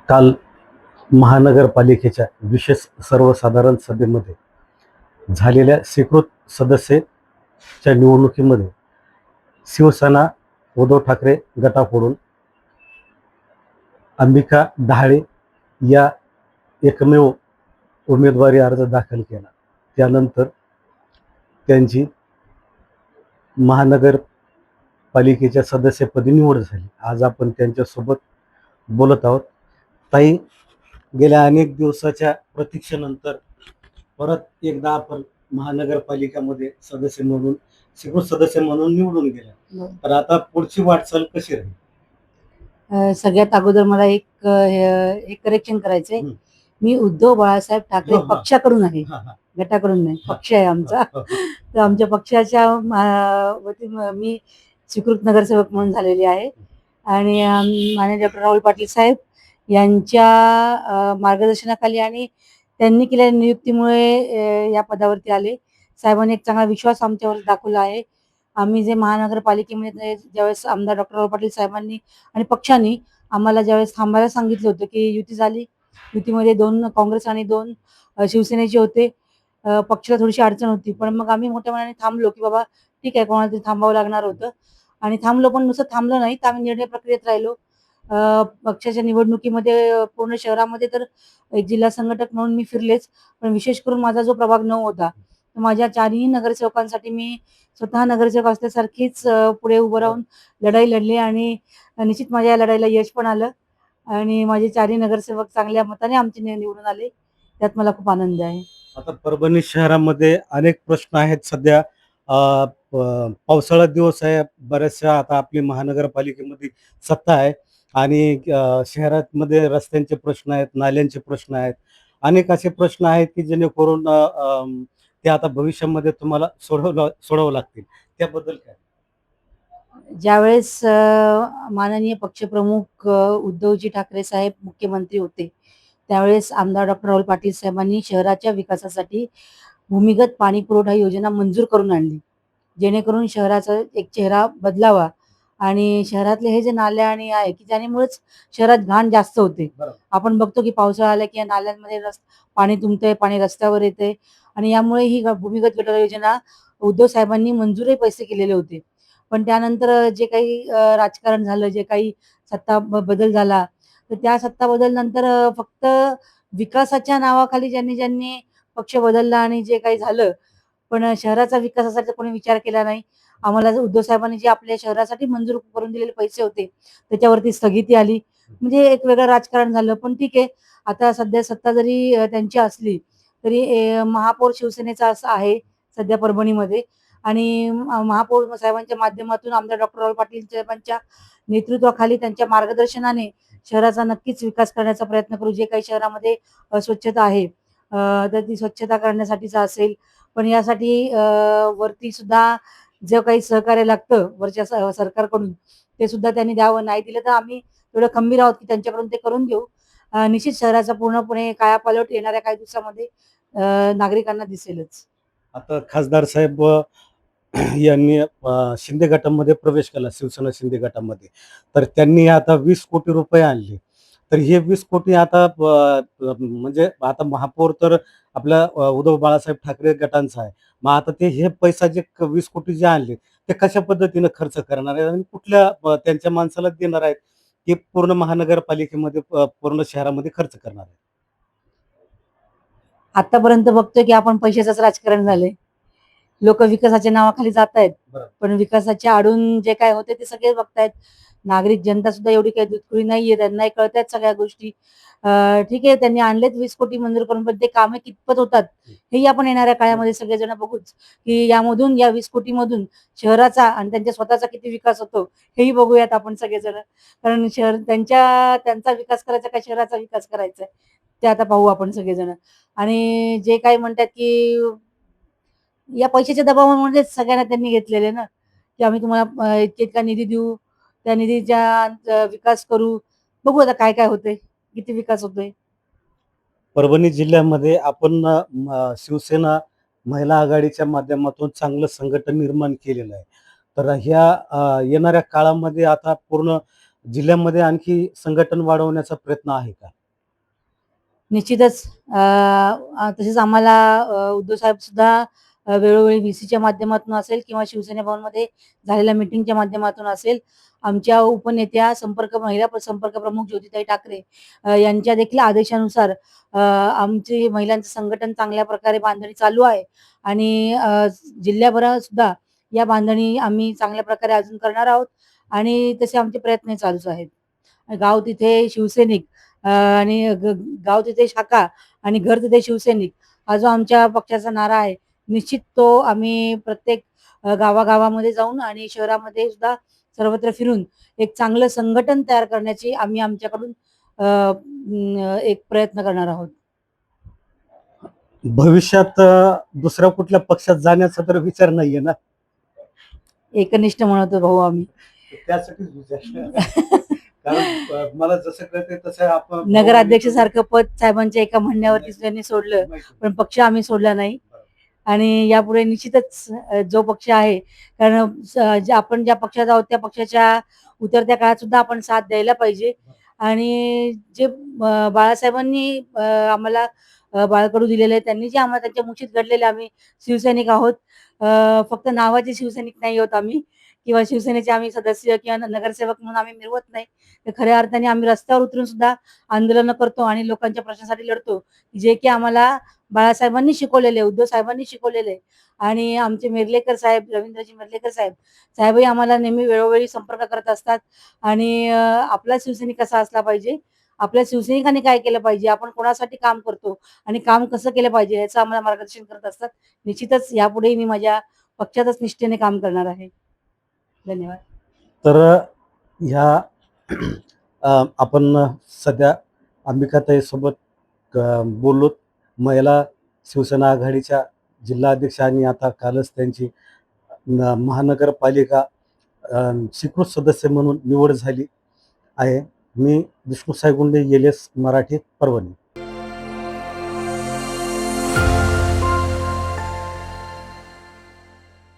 काल महानगरपालिकेच्या विशेष सर्वसाधारण सभेमध्ये झालेल्या स्वीकृत सदस्याच्या निवडणुकीमध्ये शिवसेना उद्धव ठाकरे गटाकडून अंबिका डहाळे या एकमेव उमेदवारी अर्ज दाखल केला. त्यानंतर त्यांची महानगरपालिकेच्या सदस्यपदी निवड झाली. आज आपण त्यांच्यासोबत बोलत आहोत. ताई, गेल्या अनेक दिवसाच्या प्रतीक्षेनंतर परत एकदा आपण महानगरपालिकामध्ये सदस्य म्हणून स्वीकृत सदस्य म्हणून निवडून गेल्या. तर आता पुढची वाटचाल कशी राहील? सगळ्यात अगोदर मला एक करेक्शन करायचंय. मी उद्धव बाळासाहेब ठाकरे पक्षाकडून आहे, गटाकडून नाही. पक्ष आहे आमचा. तर आमच्या पक्षाच्या वतीने मी स्वीकृत नगरसेवक म्हणून झालेली आहे आणि माननीय डॉक्टर राहुल पाटील साहेब यांच्या मार्गदर्शनाखाली आणि त्यांनी केलेल्या नियुक्तीमुळे या पदावरती आले. साहेबांनी एक चांगला विश्वास आमच्यावर दाखवला आहे. आम्ही जे महानगरपालिकेमध्ये ज्यावेळेस आमदार डॉक्टर राहुल पाटील साहेबांनी आणि पक्षाने आम्हाला ज्यावेळेस थांबायला सांगितलं होतं की युती झाली, युतीमध्ये 2 काँग्रेस आणि 2 शिवसेनेचे होते. पक्षाला थोडीशी अडचण होती, पण मग आम्ही मोठ्या मनाने थांबलो की बाबा ठीक आहे, कोणाला तरी थांबावं लागणार होतं आणि थांबलो. पण नुसतं थांबलो नाही, तर आम्ही निर्णय प्रक्रियेत राहिलो. पक्षाच्या निवडणुकीमध्ये पूर्ण शहरामध्ये तर एक जिल्हा संघटक म्हणून मी फिरलेच, पण विशेष करून माझा जो प्रभाग 9 होता, माझ्या 4ही नगरसेवकांसाठी मी स्वतः नगरसेवक असल्यासारखीच पुढे उभं राहून लढाई लढली आणि निश्चित माझ्या या लढाईला यश पण आलं आणि माझे 4ही नगरसेवक चांगल्या मताने आमचे निवडून आले. त्यात मला खूप आनंद आहे. आता परभणी शहरामध्ये अनेक प्रश्न आहेत सध्या. पावसाळा दिवस आहे, बऱ्याचशा आता आपली महानगरपालिकेमध्ये सत्ता आहे आणि शहरामध्ये रस्त्यांचे प्रश्न आहेत, नाल्यांचे प्रश्न आहेत, अनेक असे प्रश्न आहेत की जेणेकरून ते आता भविष्यामध्ये तुम्हाला सोडवावं लागतील. त्याबद्दल काय? ज्यावेळेस माननीय पक्षप्रमुख उद्धवजी ठाकरे साहेब मुख्यमंत्री होते, त्यावेळेस आमदार डॉक्टर राहुल पाटील साहेबांनी शहराच्या विकासासाठी भूमिगत पाणी पुरवठा योजना मंजूर करून आणली, जेणेकरून शहराचा एक चेहरा बदलावा आणि शहरातले हे जे नाल्या आणि आहे की त्यामुळेच शहरात घाण जास्त होते. आपण बघतो की पावसाळा आला की या नाल्यांमध्ये पाणी तुंबतंय, पाणी रस्त्यावर येते आणि यामुळे ही भूमिगत गटार योजना उद्धव साहेबांनी मंजूरही पैसे केलेले होते. पण त्यानंतर जे काही राजकारण झालं, जे काही सत्ता बदल झाला, तर त्या सत्ता बदल नंतर फक्त विकासाच्या नावाखाली ज्यांनी ज्यांनी पक्ष बदलला आणि जे काही झालं, पण शहराचा विकासासाठी कोणी विचार केला नाही. आम्हाला उद्धव साहेबांनी जे आपल्या शहरासाठी मंजूर करून दिलेले पैसे होते, त्याच्यावरती स्थगिती आली. म्हणजे एक वेगळं राजकारण झालं. पण ठीक आहे, आता सध्या सत्ता जरी त्यांची असली, तरी महापौर शिवसेनेचा असं आहे सध्या परभणीमध्ये आणि महापौर साहेबांच्या माध्यमातून आमदार डॉक्टर राहुल पाटील साहेबांच्या नेतृत्वाखाली त्यांच्या मार्गदर्शनाने शहराचा नक्कीच विकास करण्याचा प्रयत्न करू. जे काही शहरामध्ये अस्वच्छता आहे, तर ती स्वच्छता करण्यासाठीचा असेल, पण यासाठी वरती सुद्धा जे काही सहकार्य लागतं वरच्या सरकारकडून, ते सुद्धा त्यांनी द्यावं. नाही दिलं तर आम्ही तेवढं खंबीर आहोत की त्यांच्याकडून ते करून घेऊ. निश्चित शहराचा पूर्णपणे कायापालट येणाऱ्या काही दिवसामध्ये नागरिकांना दिसेलच. आता खासदार साहेब यांनी शिंदे गटामध्ये प्रवेश केला, शिवसेना शिंदे गटामध्ये. तर त्यांनी आता 20 कोटी रुपये आणले. तर हे 20 कोटी आता म्हणजे आता महापौर तर आपल्या उद्धव बाळासाहेब ठाकरे गटांचा आहे. मग आता ते हे पैसा जे 20 कोटी जे आणले, ते कशा पद्धतीनं खर्च करणार आहेत आणि कुठल्या त्यांच्या माणसाला देणार आहेत, की पूर्ण महानगरपालिकेमध्ये पूर्ण शहरामध्ये खर्च करणार आहेत? आतापर्यंत बघतोय की आपण पैशाचंच राजकारण झालंय. लोक विकासाच्या नावाखाली जात आहेत, पण विकासाच्या आडून जे काय होते ते सगळे बघतायत. नागरिक जनता सुद्धा एवढी काही दुधखुळी नाहीये, त्यांनाही कळतायत सगळ्या गोष्टी. ठीक आहे, त्यांनी आणलेत 20 कोटी मंजूर करून, पण ते कामे कितपत होतात हेही आपण येणाऱ्या काळामध्ये सगळेजण बघूच, की यामधून या 20 कोटीमधून शहराचा आणि त्यांच्या स्वतःचा किती विकास होतो हेही बघूयात आपण सगळेजण. कारण शहर त्यांचा विकास करायचा का शहराचा विकास करायचा आहे, ते आता पाहू आपण सगळेजण. आणि जे काही म्हणतात की या पैशाच्या दबावामुळेच सगळ्यांना त्यांनी घेतलेले ना, की आम्ही तुम्हाला इतका इतका निधी देऊ, त्या निधीचा विकास करू. बघू आता काय काय होतंय, किती विकास होतोय. परभणी जिल्ह्यामध्ये आपण शिवसेना महिला आघाडीच्या माध्यमातून चांगलं संघटन निर्माण केलेलं आहे. तर ह्या येणाऱ्या काळामध्ये आता पूर्ण जिल्ह्यामध्ये आणखी संघटन वाढवण्याचा प्रयत्न आहे का? निश्चितच तसेच आम्हाला उद्धव साहेब सुद्धा वेळोवेळी व्हीसीच्या माध्यमातून असेल किंवा शिवसेना भवनमध्ये झालेल्या मीटिंगच्या माध्यमातून असेल, आमच्या उपनेत्या महिला संपर्क प्रमुख ज्योतिताई ठाकरे यांच्या देखील आदेशानुसार आमचे महिलांचं संघटन चांगल्या प्रकारे बांधणी चालू आहे आणि जिल्ह्याभरात सुद्धा या बांधणी आम्ही चांगल्या प्रकारे अजून करणार आहोत आणि तसे आमचे प्रयत्न चालूच आहेत. गाव तिथे शिवसैनिक आणि गाव तिथे शाखा आणि घर तिथे शिवसैनिक हा जो आमच्या पक्षाचा नारा आहे, निश्चित तो आम्ही प्रत्येक गावागावामध्ये जाऊन आणि शहरामध्ये सुद्धा सर्वत्र फिरून एक चांगलं संघटन तयार करण्याची आम्ही आमच्याकडून एक प्रयत्न करणार आहोत. भविष्यात दुसऱ्या कुठल्या पक्षात जाण्याचा तर विचार नाहीये ना? एकनिष्ठ म्हणतो भाऊ आम्ही. त्यासाठीच विचार कारण मला जसं कळतंय तसं आपण नगराध्यक्ष सारखं पद साहेबांच्या एका म्हणण्यावरती त्यांनी सोडलं, पण पक्ष आम्ही सोडला नाही आणि यापुढे निश्चितच जो पक्ष आहे, कारण आपण ज्या पक्षात आहोत त्या पक्षाच्या उतरत्या काळात सुद्धा आपण साथ द्यायला पाहिजे आणि जे बाळासाहेबांनी आम्हाला बाळकडू दिलेले आहे, त्यांनी जे आम्हाला त्यांच्या मुठीत घडलेले आम्ही शिवसैनिक आहोत. फक्त नावाचे शिवसैनिक नाही आहोत आम्ही किंवा शिवसेनेचे आम्ही सदस्य किंवा नगरसेवक म्हणून आम्ही मिरवत नाही. तर खऱ्या अर्थाने आम्ही रस्त्यावर उतरून सुद्धा आंदोलनं करतो आणि लोकांच्या प्रश्नासाठी लढतो, जे की आम्हाला बाळासाहेबांनी शिकवलेले, उद्धव साहेबांनी शिकवलेले आणि आमचे मेर्लेकर साहेब, रवींद्रजी मेर्लेकर साहेबही आम्हाला नेहमी वेळोवेळी संपर्क करत असतात आणि आपला शिवसैनिक कसा असला पाहिजे, आपल्या शिवसैनिकांनी काय केलं पाहिजे, आपण कोणासाठी काम करतो आणि काम कसं केलं पाहिजे याचं आम्हाला मार्गदर्शन करत असतात. निश्चितच यापुढेही मी माझ्या पक्षातच निष्ठेने काम करणार आहे. धन्यवाद. तर ह्या आपण सध्या अंबिकाताई सोबत बोललो. महिला शिवसेना आघाडीच्या जिल्हा अध्यक्ष आणि आता कालच त्यांची महानगरपालिका स्वीकृत सदस्य म्हणून निवड झाली आहे. मी विष्णू सायगुंडे, LS मराठी, परभणी.